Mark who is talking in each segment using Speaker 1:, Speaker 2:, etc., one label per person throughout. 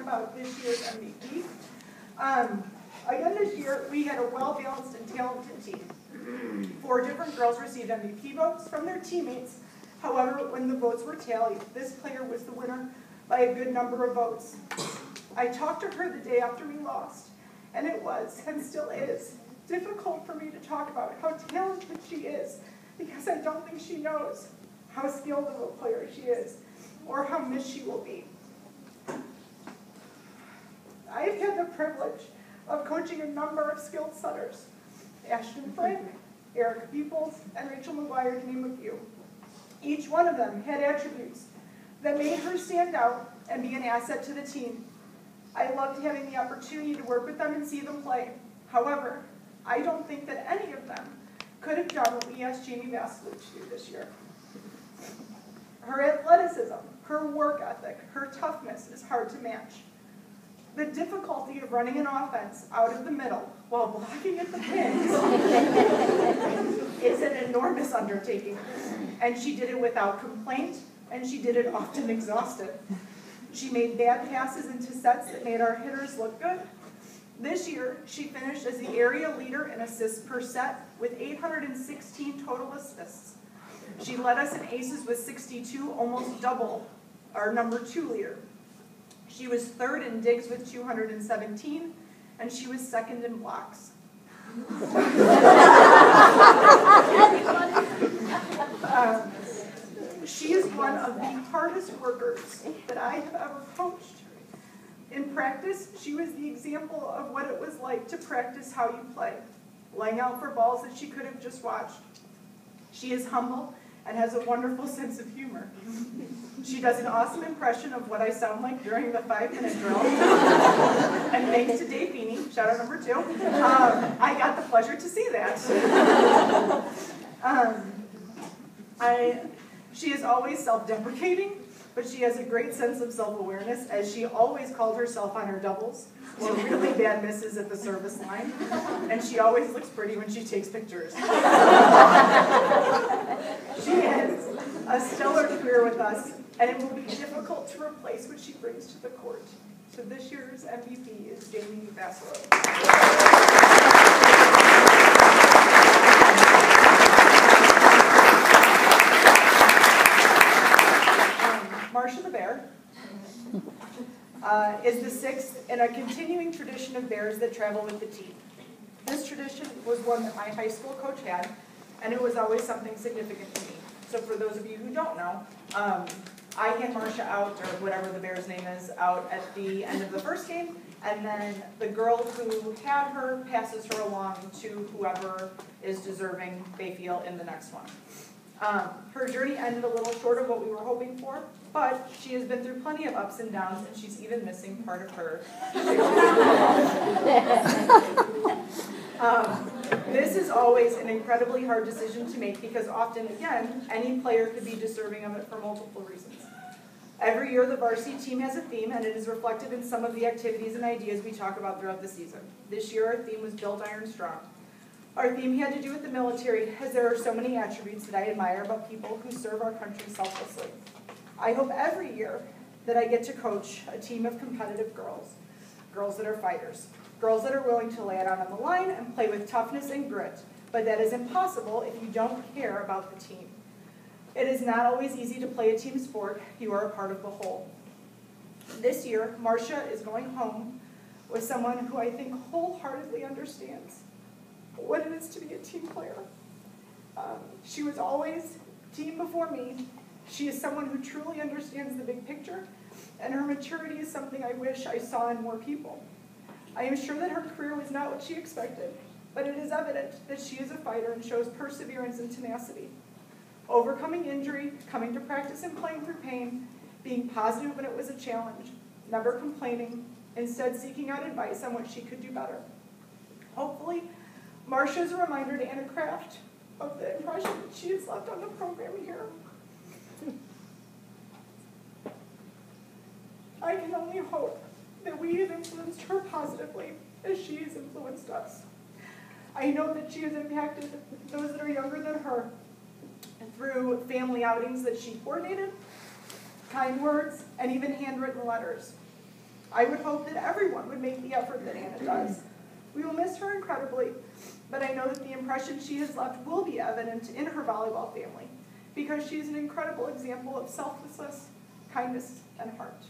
Speaker 1: about this year's MVP. Again this year, we had a well-balanced and talented team. 4 different girls received MVP votes from their teammates. However, when the votes were tallied, this player was the winner by a good number of votes. I talked to her the day after we lost, and it was, and still is, difficult for me to talk about how talented she is, because I don't think she knows how skilled of a player she is, or how missed she will be. I have had the privilege of coaching a number of skilled setters, Ashton Frank, Erica Peoples, and Rachel McGuire, to name a few. Each one of them had attributes that made her stand out and be an asset to the team. I loved having the opportunity to work with them and see them play. However, I don't think that any of them could have done what we asked Jamie Vasily to do this year. Her athleticism, her work ethic, her toughness is hard to match. The difficulty of running an offense out of the middle while blocking at the pins is an enormous undertaking. And she did it without complaint, and she did it often exhausted. She made bad passes into sets that made our hitters look good. This year, she finished as the area leader in assists per set with 816 total assists. She led us in aces with 62, almost double our number 2 leader. She was 3rd in digs with 217, and she was 2nd in blocks. She is one of the hardest workers that I have ever coached. In practice, she was the example of what it was like to practice how you play, laying out for balls that she could have just watched. She is humble and has a wonderful sense of humor. She does an awesome impression of what I sound like during the 5-minute drill. And thanks to Dave Feeney, shout out number 2, I got the pleasure to see that. She is always self-deprecating, but she has a great sense of self-awareness, as she always called herself on her doubles, or really bad misses at the service line, and she always looks pretty when she takes pictures. She has a stellar career with us, and it will be difficult to replace what she brings to the court. So this year's MVP is Jamie Vasily. Marcia the Bear is the 6th in a continuing tradition of bears that travel with the team. This tradition was one that my high school coach had, and it was always something significant to me. So for those of you who don't know, I hand Marcia out, or whatever the bear's name is, out at the end of the first game, and then the girl who had her passes her along to whoever is deserving they feel in the next one. Her journey ended a little short of what we were hoping for, but she has been through plenty of ups and downs, and she's even missing part of her. This is always an incredibly hard decision to make because often, again, any player could be deserving of it for multiple reasons. Every year, the varsity team has a theme, and it is reflected in some of the activities and ideas we talk about throughout the season. This year, our theme was Built Iron Strong. Our theme had to do with the military, as there are so many attributes that I admire about people who serve our country selflessly. I hope every year that I get to coach a team of competitive girls, girls that are fighters, girls that are willing to lay it out on the line and play with toughness and grit, but that is impossible if you don't care about the team. It is not always easy to play a team sport. You are a part of the whole. This year, Marcia is going home with someone who I think wholeheartedly understands what it is to be a team player. She was always team before me. She is someone who truly understands the big picture, and her maturity is something I wish I saw in more people. I am sure that her career was not what she expected, but it is evident that she is a fighter and shows perseverance and tenacity. Overcoming injury, coming to practice and playing through pain, being positive when it was a challenge, never complaining, instead seeking out advice on what she could do better. Hopefully, Marcia is a reminder to Anna Kraft of the impression that she has left on the program here. I can only hope that we have influenced her positively as she has influenced us. I know that she has impacted those that are younger than her through family outings that she coordinated, kind words, and even handwritten letters. I would hope that everyone would make the effort that Anna does. We will miss her incredibly, but I know that the impression she has left will be evident in her volleyball family, because she is an incredible example of selflessness, kindness, and heart.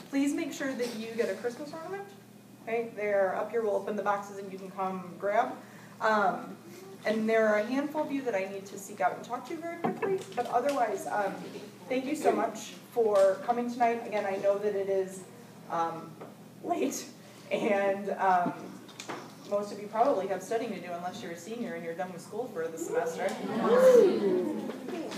Speaker 1: Please make sure that you get a Christmas ornament. Okay, they're up here. We'll open the boxes and you can come grab. And there are a handful of you that I need to seek out and talk to very quickly. But otherwise, thank you so much for coming tonight. Again, I know that it is late, and most of you probably have studying to do unless you're a senior and you're done with school for the semester.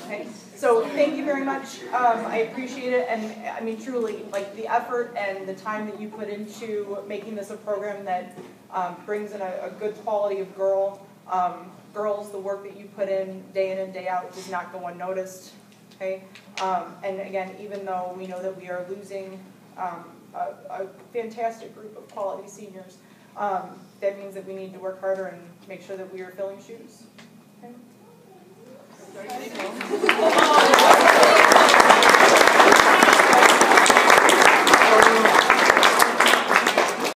Speaker 1: Okay, so thank you very much. I appreciate it, and I mean truly, like the effort and the time that you put into making this a program that brings in a good quality of girls. The work that you put in and day out does not go unnoticed. Okay, and again, even though we know that we are losing a fantastic group of quality seniors, that means that we need to work harder and make sure that we are filling shoes. Okay.